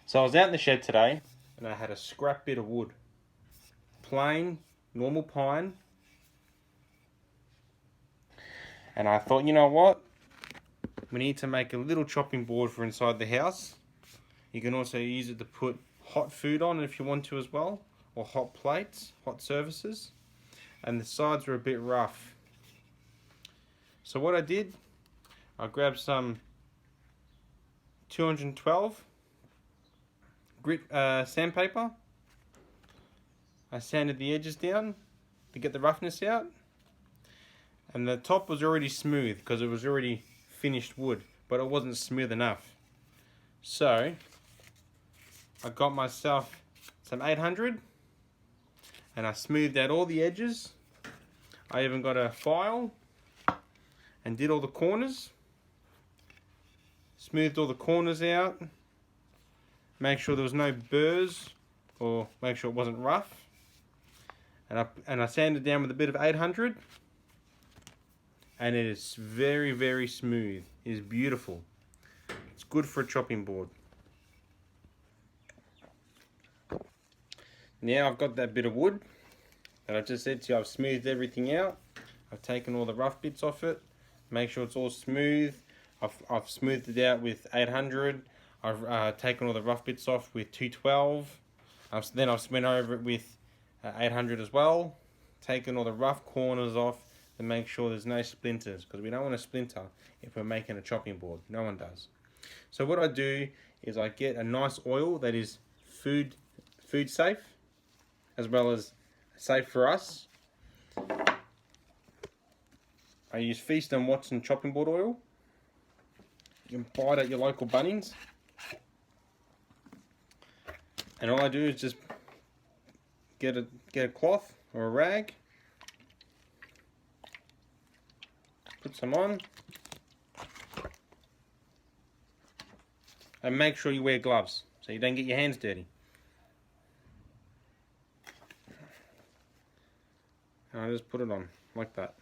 So I was out in the shed today and I had a scrap bit of wood. Plain, normal pine. And I thought, you know what? We need to make a little chopping board for inside the house. You can also use it to put hot food on if you want to as well. Or hot plates, hot surfaces. And the sides were a bit rough. So what I did, I grabbed some 212 grit sandpaper. I sanded the edges down to get the roughness out, and the top was already smooth because it was already finished wood, but it wasn't smooth enough. So I got myself some 800 and I smoothed out all the edges. I even got a file and did all the corners, smoothed all the corners out, make sure there was no burrs or make sure it wasn't rough. And I sanded down with a bit of 800, and it is very, very smooth. It is beautiful. It's good for a chopping board. Now I've got that bit of wood that I just said to you. I've smoothed everything out. I've taken all the rough bits off it. Make sure it's all smooth. I've smoothed it out with 800. I've taken all the rough bits off with 212. Then I've went over it with 800 as well. Taken all the rough corners off to make sure there's no splinters, because we don't want to splinter if we're making a chopping board. No one does. So what I do is I get a nice oil that is food safe, as well as safe for us. I use Feast and Watson chopping board oil. You can buy it at your local Bunnings. And all I do is just get a cloth or a rag, put some on, and make sure you wear gloves so you don't get your hands dirty. And I just put it on like that.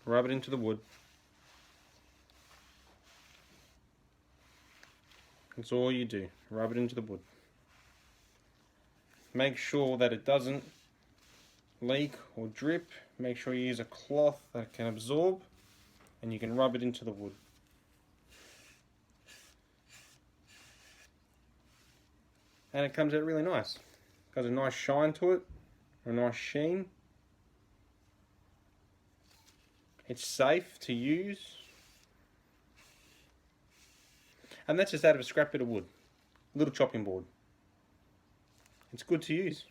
Rub it into the wood. That's all you do. Rub it into the wood. Make sure that it doesn't leak or drip. Make sure you use a cloth that can absorb, and you can rub it into the wood. And it comes out really nice. Got a nice shine to it, a nice sheen. It's safe to use. And that's just out of a scrap bit of wood. A little chopping board. It's good to use.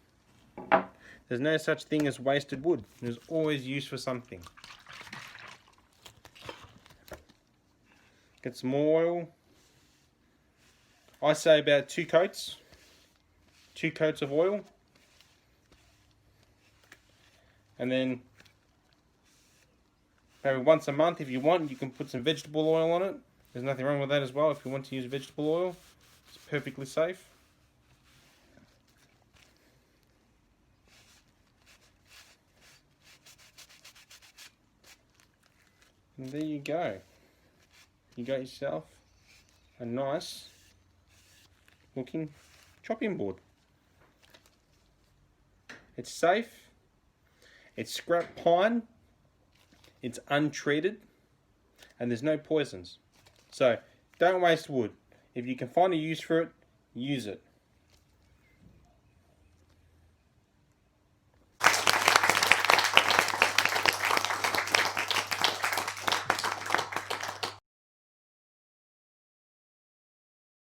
There's no such thing as wasted wood. There's always use for something. Get some more oil. I say about 2 coats. 2 coats of oil. And then maybe once a month, if you want, you can put some vegetable oil on it. There's nothing wrong with that as well. If you want to use vegetable oil, it's perfectly safe. And there you go. You got yourself a nice looking chopping board. It's safe. It's scrap pine. It's untreated. And there's no poisons. So don't waste wood. If you can find a use for it, use it.